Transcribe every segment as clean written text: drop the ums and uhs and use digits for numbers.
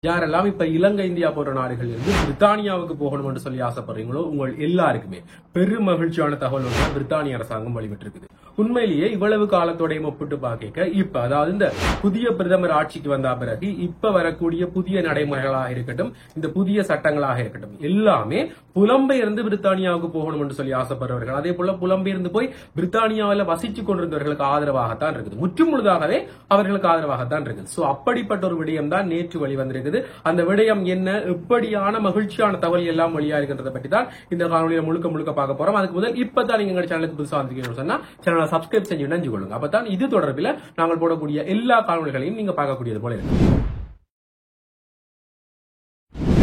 யாரெல்லாம் இப்ப இலங்கை இந்தியா போன்ற நாடுகள் இருந்து பிரித்தானியாவுக்கு போகணும் என்று சொல்லி ஆசைப்படுறீங்களோ உங்கள் எல்லாருக்குமே பெரும் மகிழ்ச்சியான தகவல் ஒன்று பிரித்தானிய அரசாங்கம் வெளியிட்டிருக்குது. உண்மையிலேயே இவ்வளவு காலத்தோடையும் ஒப்பிட்டு பார்க்க இப்ப அதாவது இந்த புதிய பிரதமர் ஆட்சிக்கு வந்த பிறகு இப்ப வரக்கூடிய புதிய நடைமுறைகளாக இருக்கட்டும், இந்த புதிய சட்டங்களாக இருக்கட்டும், எல்லாமே புலம்பெயர்ந்து பிரித்தானியாவுக்கு போகணும் என்று சொல்லி ஆசைப்படுறவர்கள், அதே போல புலம்பெயர்ந்து போய் பிரித்தானியாவில் வசித்துக் கொண்டிருந்தவர்களுக்கு ஆதரவாகத்தான் இருக்குது. முற்றும் முழுதாகவே அவர்களுக்கு ஆதரவாகத்தான் இருக்குது. சோ அப்படிப்பட்ட ஒரு விடயம் தான் நேற்று வெளிவந்திருக்கு. அந்த விடயம் என்ன, எப்படியான மகிழ்ச்சியான தகவல் எல்லாம் வழியா இருக்கின்றதை பற்றி தான் இந்த காணொலியில முழுக்க பார்க்க போறோம். அதுக்கு முதல் இப்பதான் நீங்க எங்க சேனலுக்கு புதுசா வந்திருக்கீங்கன்னு சொன்னா சேனலை சப்ஸ்கிரைப் செஞ்சு நினைஞ்சு கொள்ளுங்க. அப்பதான் இது தொடர்பில் நாங்கள் போடக்கூடிய எல்லா காணொலிகளையும் நீங்க பார்க்கக்கூடியது போல இருக்கு.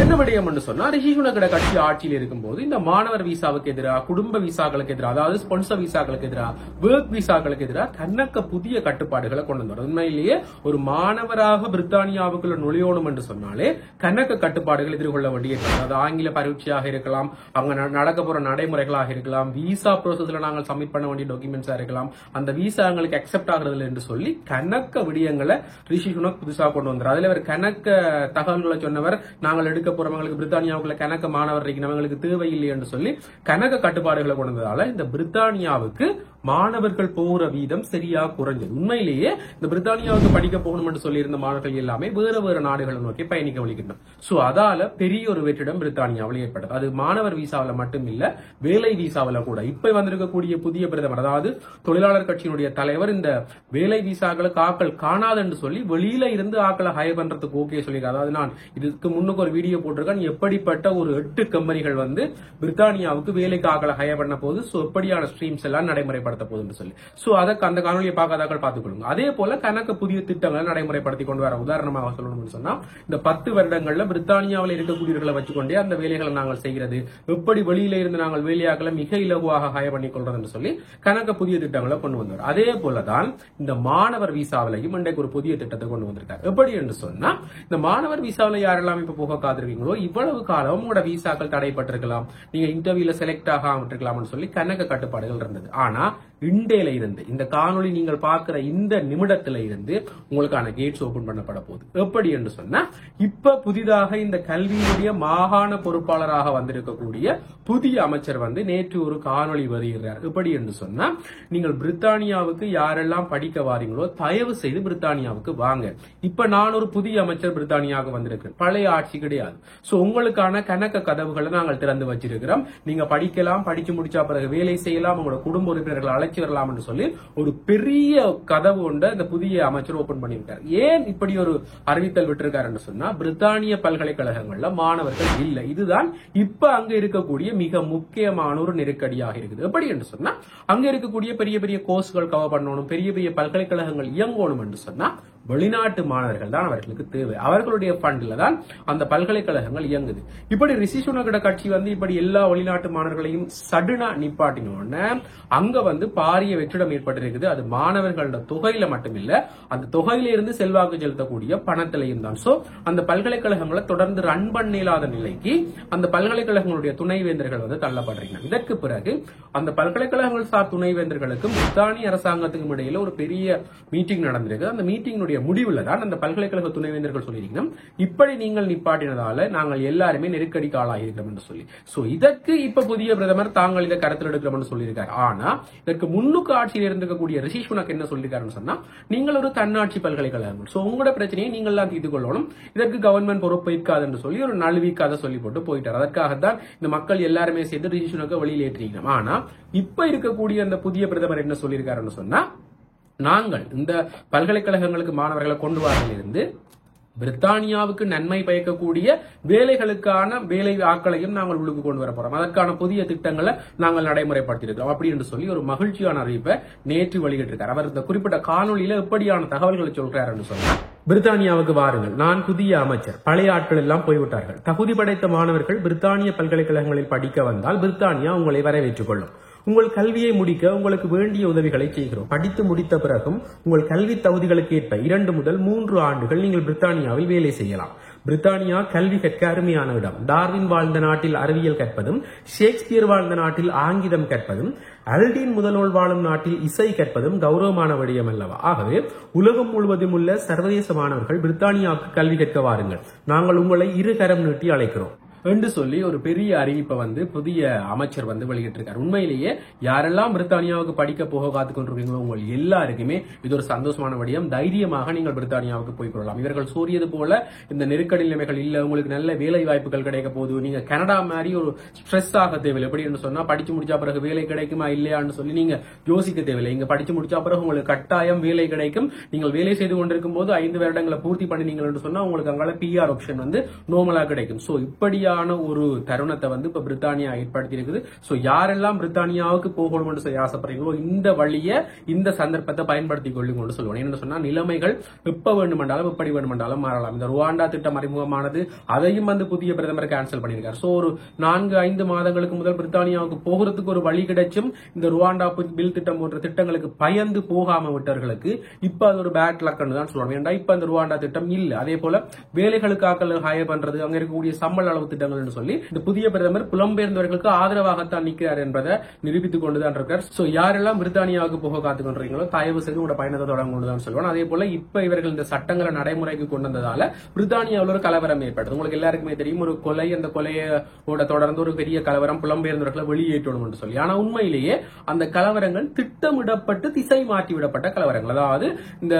என்ன விடயம் என்று சொன்னா, ரிஷி சுனக் கட்சி ஆட்சியில் இருக்கும்போது இந்த மாணவர் விசாவுக்கு எதிராக, குடும்ப விசாக்களுக்கு எதிராக, அதாவது ஸ்பான்சர் விசாக்களுக்கு எதிராக, ஒர்க் விசாக்களுக்கு எதிராக தன்னக்க புதிய கட்டுப்பாடுகளை கொண்டு வந்தார். உண்மையிலேயே ஒரு மாணவராக பிரித்தானியாவுக்குள்ள நுழையணும் என்று சொன்னாலே கணக்க கட்டுப்பாடுகள் எதிர்கொள்ள வேண்டியிருக்கிறது. அது ஆங்கில பரீட்சையாக இருக்கலாம், அவங்க நடக்க போற நடைமுறைகளாக இருக்கலாம், விசா ப்ரோசஸ்ல நாங்கள் சப்மிட் பண்ண வேண்டிய டாக்குமெண்ட்ஸா இருக்கலாம், அந்த விசா எங்களுக்கு அக்செப்ட் ஆகுறது என்று சொல்லி கணக்க விடயங்களை ரிஷி சுனக் புதுசா கொண்டு வந்தார். அதுல அவர் கணக்க தகவல்களை சொன்னவர், நாங்கள் எடுக்க போறவங்களுக்கு பிரித்தானியாவுக்குள்ள கணக்க மாணவர் நம்மளுக்கு தேவையில்லை என்று சொல்லி கணக்க கட்டுப்பாடுகளை கொண்டு வந்ததால இந்த பிரித்தானியாவுக்கு மாணவர்கள் போற வீதம் சரியா குறைஞ்சது. உண்மையிலேயே இந்த பிரித்தானியாவுக்கு படிக்க போகணும் என்று சொல்லி இருந்த மாணவர்கள் எல்லாமே வேறு நாடுகளை நோக்கி பயணிக்க வலிக்கின்றோம். சோ அதால பெரிய ஒரு வெற்றிடம் பிரித்தானியாவில் ஏற்பட்டது. அது மாணவர் விசாவில் மட்டும் இல்ல, வேலை விசாவில் கூட. இப்ப வந்திருக்கக்கூடிய புதிய பிரதமர், அதாவது தொழிலாளர் கட்சியினுடைய தலைவர், இந்த வேலை விசாக்களுக்கு ஆக்கள் காணாது என்று சொல்லி வெளியில இருந்து ஆக்களை ஹயர் பண்றதுக்கு ஓகே சொல்லி, அதாவது நான் இதுக்கு முன்னுக்கு ஒரு வீடியோ போட்டிருக்கேன், எப்படிப்பட்ட ஒரு 8 கம்பெனிகள் வந்து பிரித்தானியாவுக்கு வேலைக்கு ஆக்களை ஹயர் பண்ண போது எப்படியான ஸ்ட்ரீம்ஸ் எல்லாம் நடைமுறைப்படுத்த போகுது சொல்லி. சோ அதற்கு அந்த காணொலியை பார்க்காதாக்கள் பார்த்துக் கொள்ளுங்க. அதே போல கணக்கு புதிய திட்டங்களை நடைமுறைப்படுத்தி கொண்டு வர, உதாரணமாக சொல்லணும்னு சொன்னா இந்த 10 வருடங்கள்ல பிரித்தானியாவில் இருக்கக்கூடியவர்களை வச்சுக்கொண்டே அந்த வேலைகளை நாங்கள் செய்கிறது, எப்படி வெளியில இருந்து நாங்கள் வேலையாக்களை மிக இலகுவாக ஹயர் பண்ணி கொள்றது சொல்லி கணக்கு புதிய திட்டங்களை கொண்டு வந்தார். அதே போலதான் இந்த மாணவர் விசாவிலையும் இன்றைக்கு ஒரு புதிய திட்டத்தை கொண்டு வந்திருக்காரு. எப்படி என்று சொன்னா, இந்த மாணவர் விசாவில யாரெல்லாம் இப்ப போக காத்திருக்கீங்களோ இவ்வளவு காலம் உங்களோட விசாக்கள் தடைப்பட்டிருக்கலாம், நீங்க இன்டர்வியூல செலக்ட் ஆகாம இருக்கலாம் சொல்லி கணக்கு கட்டுப்பாடுகள் இருந்தது. ஆனா இண்டேல இருந்து, இந்த காணொலி நீங்கள் பார்க்கிற இந்த நிமிடத்தில இருந்து உங்களுக்கான கேட்ஸ் ஓபன் பண்ணப்பட போகுது. எப்படி என்று சொன்னா, இப்ப புதிதாக இந்த கல்வியுடைய மாகாண பொறுப்பாளராக வந்திருக்கக்கூடிய புதிய அமைச்சர் வந்து நேற்று ஒரு காணொலி வருகிறார். எப்படி என்று சொன்னா, நீங்கள் பிரித்தானியாவுக்கு யாரெல்லாம் படிக்க வாரீங்களோ தயவு செய்து பிரித்தானியாவுக்கு வாங்க. இப்ப நான் ஒரு புதிய அமைச்சர் பிரித்தானியாவுக்கு வந்திருக்கிறேன், பழைய ஆட்சி கிடையாது. சோ உங்களுக்கான கணக்க கதவுகளை நாங்கள் திறந்து வச்சிருக்கிறோம். நீங்க படிக்கலாம், படிச்சு முடிச்சா பிறகு வேலை செய்யலாம், உங்களோட குடும்ப உறுப்பினர்களை அழைச்சி வரலாம் என்று சொல்லி ஒரு பெரிய கதவு உண்ட இந்த புதிய அமைச்சர் ஓபன் பண்ணியிருக்காரு. ஏன் இப்படி ஒரு அறிவித்தல் விட்டிருக்காரு சொன்னா, பிரித்தானிய பல்கலைக்கழகங்கள்ல மாணவர்கள் இல்லை. இதுதான் இப்ப அங்க இருக்கக்கூடிய மிக முக்கியமான ஒரு நெருக்கடியாக இருக்குது. எப்படி என்று சொன்னா, அங்க இருக்கக்கூடிய பெரிய பெரிய கோர்ஸ்கள் கவர் பண்ணணும், பெரிய பெரிய பல்கலைக்கழகங்கள் இயங்கணும் என்று சொன்னா வெளிநாட்டு மாணவர்கள் தான் அவர்களுக்கு தேவை. அவர்களுடைய ஃபண்ட்ல தான் அந்த பல்கலைக்கழகங்கள் இயங்குது. இப்படி ரிஷி சுனக் கட்சி வந்து இப்படி எல்லா வெளிநாட்டு மாணவர்களையும் சடுனா நிப்பாட்டினோன்னு அங்க வந்து பாரிய வெற்றிடம் ஏற்பட்டிருக்குது. அது மாணவர்களோட தொகையில மட்டுமில்ல, அந்த தொகையில இருந்து செல்வாக்கு செலுத்தக்கூடிய பணத்திலையும் தான். சோ அந்த பல்கலைக்கழகங்களை தொடர்ந்து ரன் பண்ண இல்லாத நிலைக்கு அந்த பல்கலைக்கழகங்களுடைய துணைவேந்தர்கள் வந்து தள்ளப்படுறீங்க. இதற்கு பிறகு அந்த பல்கலைக்கழகங்கள் சார் துணைவேந்தர்களுக்கும் பிரித்தானிய அரசாங்கத்துக்கும் இடையில ஒரு பெரிய மீட்டிங் நடந்திருக்கு. அந்த மீட்டிங் முடிவுல தான் அந்த பல்கலைக்கழக துணைவேந்தர்கள் சொல்லியிருக்கணும், இப்படி நீங்கள் நிப்பாட்டினதால நாங்கள் எல்லாருமே நெருக்கடிக்கு ஆளாகிறோம் என்று சொல்லி. சோ இதற்கு இப்ப புதிய பிரதமர் தாங்கள் இதை கருத்தில் எடுக்கிறோம் என்று சொல்லியிருக்காரு. ஆனா இதற்கு முன்னுக்கு ஆட்சியில் இருந்திருக்கக்கூடிய ரிஷி சுனக் என்ன சொல்லியிருக்காருன்னு சொன்னா, நீங்கள் ஒரு தன்னாட்சி பல்கலைக்கழகம், சோ உங்களோட பிரச்சனையை நீங்கள் தான் தீர்த்து கொள்ளணும், இதற்கு கவர்மெண்ட் பொறுப்பு இருக்காது என்று சொல்லி ஒரு நழுவிக்காத சொல்லி போட்டு போயிட்டார். அதற்காகத்தான் இந்த மக்கள் எல்லாருமே சேர்ந்து ரிஷி சுனக்கை வெளியில் ஏற்றிருக்கணும். ஆனா இப்ப இருக்கக்கூடிய அந்த புதிய பிரதமர் என்ன சொல்லியிருக்காருன்னு சொன்னா, நாங்கள் இந்த பல்கலைக்கழகங்களுக்கு மாணவர்களை கொண்டு வரதிலிருந்து பிரித்தானியாவுக்கு நன்மை பயக்கக்கூடிய வேலைகளுக்கான வேலை ஆட்களையும் நாங்கள் உள்ளுக்கு கொண்டு வர போறோம், அதற்கான புதிய திட்டங்களை நாங்கள் நடைமுறைப்படுத்தியிருக்கிறோம் அப்படி என்று சொல்லி ஒரு மகிழ்ச்சியான அறிவிப்பை நேற்று வெளியிட்டிருக்கார். அவர் இந்த குறிப்பிட்ட காணொலியில எப்படியான தகவல்களை சொல்றாருன்னு சொன்னா, பிரித்தானியாவுக்கு வாருங்கள், நான் புதிய அமைச்சர், பழைய ஆட்கள் எல்லாம் போய்விட்டார்கள், தகுதி படைத்த மாணவர்கள் பிரித்தானிய பல்கலைக்கழகங்களில் படிக்க வந்தால் பிரித்தானியா உங்களை வரவேற்றுக் கொள்ளும். உங்கள் கல்வியை முடிக்க உங்களுக்கு வேண்டிய உதவிகளை செய்கிறோம். படித்து முடித்த பிறகும் உங்கள் கல்வி தகுதிகளுக்கு ஏற்ப 2 முதல் 3 ஆண்டுகள் நீங்கள் பிரித்தானியாவில் வேலை செய்யலாம். பிரித்தானியா கல்வி கற்க அருமையான இடம். டார்வின் வாழ்ந்த நாட்டில் அறிவியல் கற்பதும், ஷேக்ஸ்பியர் வாழ்ந்த நாட்டில் ஆங்கிலம் கற்பதும், அல்டீன் முதல்வர் வாழும் நாட்டில் இசை கற்பதும் கௌரவமான விடயம் அல்லவா? ஆகவே உலகம் முழுவதும் உள்ள சர்வதேச மாணவர்கள் பிரித்தானியாவுக்கு கல்வி கற்க வாருங்கள், நாங்கள் உங்களை இரு கரம் நீட்டி அழைக்கிறோம் என்று சொல்லி ஒரு பெரிய அறிவிப்பை புதிய அமைச்சர் வெளியிட்டிருக்கார். உண்மையிலேயே யாரெல்லாம் பிரித்தானியாவுக்கு படிக்க போக காத்துக் கொண்டிருக்கீங்களோ உங்கள் எல்லாருக்குமே இது ஒரு சந்தோஷமான விடயம். தைரியமாக நீங்கள் பிரித்தானியாவுக்கு போய் கொள்ளலாம். இவர்கள் சூரியது போல இந்த நெருக்கடி நிலைமைகள் இல்ல, உங்களுக்கு நல்ல வேலை வாய்ப்புகள் கிடைக்க போது. நீங்க கனடா மாதிரி ஒரு ஸ்ட்ரெஸ் ஆக தேவையில்லை. எப்படின்னு சொன்னா படிச்சு முடிச்சா பிறகு வேலை கிடைக்குமா இல்லையான்னு சொல்லி நீங்க யோசிக்க தேவையில்லை. இங்க படிச்சு முடிச்சா பிறகு உங்களுக்கு கட்டாயம் வேலை கிடைக்கும். நீங்கள் வேலை செய்து கொண்டிருக்கும் போது 5 வருடங்களை பூர்த்தி பண்ணினீங்கன்னு சொன்னா உங்களுக்கு அங்கால பிஆர் ஆப்ஷன் நார்மலா கிடைக்கும். சோ இப்படியா ஒரு தருணத்தை இப்ப பிரித்தானியா ஏற்படுத்தி இருக்குது. சோ யாரெல்லாம் பிரித்தானியாவுக்கு போகணும்னு சொல்லி ஆசைப்படுறீங்களோ இந்த வழியை இந்த சந்தர்ப்பத்தை பயன்படுத்திக் கொள்ளுங்க சொல்லுவாங்க. என்ன சொன்னா நிலைமைகள் எப்ப வேண்டுமென்றாலும் எப்படி வேண்டுமென்றாலும் மாறலாம். இந்த ருவாண்டா திட்டம் அறிமுகமானது அதையும் புதிய பிரதமர் கேன்சல் பண்ணியிருக்காரு. சோ ஒரு 4-5 மாதங்களுக்கு முதல் பிரித்தானியாவுக்கு போகிறதுக்கு ஒரு வழி கிடைச்சும் இந்த ருவாண்டா பில் திட்டம் போன்ற திட்டங்களுக்கு பயந்து போகாம விட்டவர்களுக்கு இப்ப அது ஒரு பேட் லக்னு தான் சொல்லுவாங்க. ஏன்னா இப்ப அந்த ருவாண்டா திட்டம் இல்ல. அதே போல வேலைகளுக்காக ஹையர் பண்றது, அங்க இருக்கக்கூடிய சம்பள அளவு திட்டங்கள் சொல்லி இந்த புதிய பிரதமர் புலம்பெயர்ந்தவர்களுக்கு ஆதரவாகத்தான் நிற்கிறார் என்பதை நிரூபித்துக் கொண்டுதான் இருக்கார். சோ யாரெல்லாம் பிரித்தானியாவுக்கு போக காத்துக் கொண்டிருக்கீங்களோ தயவு செய்து உங்களோட பயணத்தை தொடங்குதான் சொல்லுவாங்க. அதே போல இப்ப இவர்கள் இந்த சட்டங்களை நடைமுறைக்கு கொண்டு வந்ததால பிரித்தானியாவில் ஒரு கலவரம் ஏற்பட்டது. உங்களுக்கு எல்லாருக்குமே தெரியும், ஒரு கொலை, அந்த கொலையோட தொடர்ந்து ஒரு பெரிய கலவரம், புலம்பெயர்ந்தவர்களை வெளியேற்றணும் என்று சொல்லி. ஆனா உண்மையிலேயே அந்த கலவரங்கள் திட்டமிடப்பட்டு திசை மாற்றிவிடப்பட்ட கலவரங்கள். அதாவது இந்த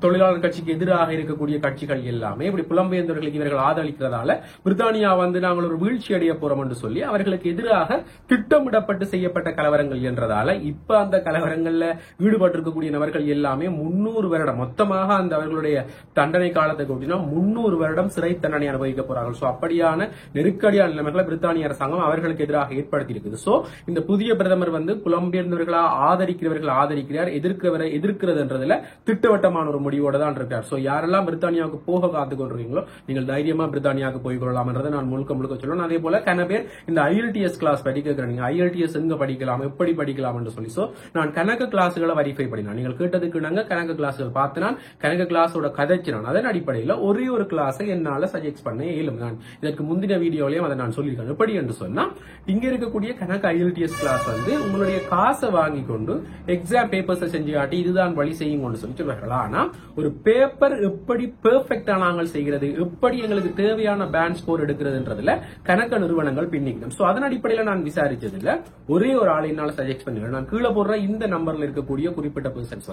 தொழிலாளர் கட்சிக்கு எதிராக இருக்கக்கூடிய கட்சிகள் எல்லாமே இப்படி புலம்பெயர்ந்தவர்களுக்கு இவர்கள் ஆதரிக்கிறதால பிரித்தானியா நாங்கள் ஒரு வீழ்ச்சி அடைய போறோம் என்று சொல்லி அவர்களுக்கு எதிராக திட்டமிடப்பட்டு செய்யப்பட்ட கலவரங்கள் என்றதால இப்ப அந்த கலவரங்கள்ல ஈடுபட்டிருக்கக்கூடிய நபர்கள் எல்லாமே 300 வருடம் மொத்தமாக அந்த அவர்களுடைய தண்டனை காலத்தை கூட்டினா 300 வருடம் சிறை தண்டனை அனுபவிக்க போறார்கள். சோ அப்படியான நெருக்கடியான நிலைமைகளை பிரித்தானிய அரசாங்கம் அவர்களுக்கு எதிராக ஏற்படுத்தி இருக்குது. சோ இந்த புதிய பிரதமர் புலம்பெயர்ந்தவர்களா ஆதரிக்கிறார், எதிர்க்கிறதுன்றதுல திட்டவட்டமான ஒரு முடிவோட தான் இருக்கார். சோ யாரெல்லாம் பிரித்தானியாவுக்கு போக காத்துக் கொண்டிருக்கீங்களோ நீங்கள் தைரியமா பிரித்தானியாவுக்கு போய் கொள்ளலாம் என்றதை நான் முழுக்க சொல்லணும். அதே போல கன பேர் இந்த IELTS கிளாஸ் படிக்கிறீங்க. IELTS எங்க படிக்கலாம், எப்படி படிக்கலாம் என்று சொல்லி. சோ நான் கணக்கு கிளாஸ்களை வெரிஃபை பண்ணினேன். நீங்கள் கேட்டதுக்கு நாங்க கணக்கு கிளாஸ்கள் பார்த்து நான் கணக்கு கிளாஸோட கதைச்சு நான் அதன் அடிப்படையில் ஒரே ஒரு கிளாஸை என்னால சஜெக்ட் பண்ண இயலும். நான் இதற்கு முந்தின வீடியோலயும் அதை நான் சொல்லியிருக்கேன். எப்படி என்று சொன்னா இங்க இருக்கக்கூடிய கணக்கு IELTS கிளாஸ் உங்களுடைய காசை வாங்கி கொண்டு எக்ஸாம் பேப்பர்ஸ் செஞ்சு காட்டி இதுதான் வழி செய்யும் கொண்டு சொல்லி சொல்வார்கள். ஆனா ஒரு பேப்பர் எப்படி பெர்ஃபெக்டா நாங்கள் செய்கிறது, எப்படி எங்களுக்கு தேவையான பேண்ட் ஸ்கோர் எடுக்கிறதுன்றதுல கணக்கு நிறுவனங்கள் பின்னிக்கணும். சோ அதன் அடிப்படையில் நான் விசாரிச்சதுல ஒரே ஒரு ஆளை என்னால சஜெக்ட் பண்ணுவேன். நான் கீழே போடுற இந்த நம்பர்ல இருக்கக்கூடிய குறிப்பிட்ட பர்சன்ஸ்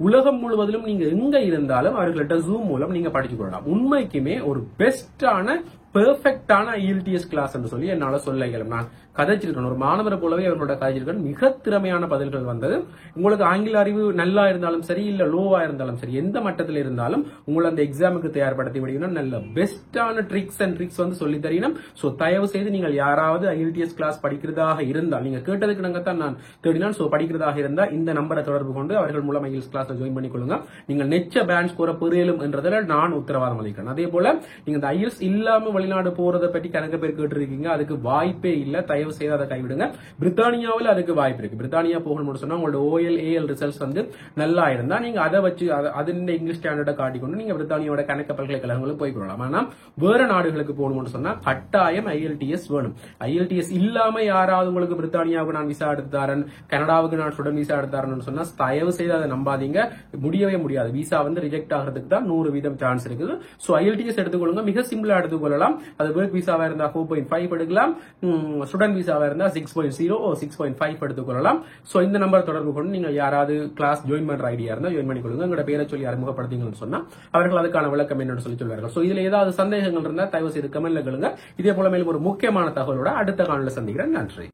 உலகம் முழுவதிலும் நீங்க எங்க இருந்தாலும் அவர்கள்ட்ட ஜூம் மூலம் நீங்க படிச்சு கொள்ளலாம். உண்மைக்குமே ஒரு பெஸ்டான பெர்ஃபெக்டான IELTS கிளாஸ் என்று சொல்லி என்னால சொல்ல இயலும். நான் கதைச்சிருக்கேன், ஒரு மாணவரை போலவே அவர்களோட கதைச்சிருக்கேன். மிக திறமையான பதில்கள் வந்தது. உங்களுக்கு ஆங்கில அறிவு நல்லா இருந்தாலும் சரி, இல்ல லோவா இருந்தாலும் சரி, எந்த மட்டத்தில் இருந்தாலும் உங்களை அந்த எக்ஸாமுக்கு தயார்படுத்தி விடுவீங்கன்னா நல்ல பெஸ்டான ட்ரிக்ஸ் அண்ட் ட்ரிக்ஸ் சொல்லி தரீனும். சோ தயவு செய்து நீங்கள் யாராவது IELTS கிளாஸ் படிக்கிறதாக இருந்தால், நீங்க கேட்டதுக்கு நாங்கத்தான் நான் தேடினான். சோ படிக்கிறதாக இருந்தா இந்த நம்பரை தொடர்பு கொண்டு அவர்கள் மூலம் IELTS கிளாஸ் ஜாயின் பண்ணிக்கொள்ளுங்க. நீங்கள் நெச்ச பேண்ட் ஸ்கோரை பெறும் என்றதில் நான் உத்தரவாதம் அளிக்கிறேன். அதே போல நீங்க இந்த IELTS இல்லாம வெளிநாடு போறதை பற்றி கணக்கு பேர் கேட்டிருக்கீங்க. அதுக்கு வாய்ப்பே இல்ல. தயவு செய்து அதை கைவிடுங்க. பிரித்தானியாவில் அதுக்கு வாய்ப்பு இருக்கு. பிரித்தானியா போகணும்னு சொன்னா உங்களோட OL AL ரிசல்ட்ஸ் நல்லா இருந்தா நீங்க அதை வச்சு அதன் இங்கிலீஷ் ஸ்டாண்டர்டை காட்டிக்கொண்டு நீங்க பிரித்தானியாவோட கணக்கு பல்கலைக்கழகங்களுக்கு போய் கொள்ளலாம். ஆனா வேற நாடுகளுக்கு போகணும்னு சொன்னா கட்டாயம் IELTS வேணும். IELTS இல்லாம யாராவது உங்களுக்கு பிரித்தானியாவுக்கு நான் விசா எடுத்து தரேன், கனடாவுக்கு நான் ஸ்டூடெண்ட் விசா எடுத்து தரேன்னு சொன்னா தயவு செய்து அதை நம்பாதீங்க. முடியவே முடியாது. விசா ரிஜெக்ட் ஆகிறதுக்கு தான் 100% சான்ஸ் இருக்குது. சோ IELTS எடுத்துக்கொள்ளுங்க. மிக சிம்பிளா எடுத்துக்கொள்ளலாம். அது ஒர்க் விசாவா இருந்தா 4.5 எடுக்கலாம், ஸ்டூடெண்ட் விசாவா இருந்தா 6.0 6.5 எடுத்துக்கொள்ளலாம். சோ இந்த நம்பர் தொடர்பு கொண்டு நீங்க யாராவது கிளாஸ் ஜாயின் பண்ற ஐடியா இருந்தா ஜாயின் பண்ணிக்கொள்ளுங்க. உங்களோட பேரை சொல்லி அறிமுகப்படுத்தீங்கன்னு சொன்னா அவர்கள் அதுக்கான விளக்கம் என்னன்னு சொல்லி சொல்வார்கள். சோ இதுல ஏதாவது சந்தேகங்கள் இருந்தா தயவு செய்து கமெண்ட்ல கேளுங்க. இதே போல மேலும் ஒரு முக்கியமான தகவலோட அடுத்த காணொளியில் சந்திக்கிறேன். நன்றி.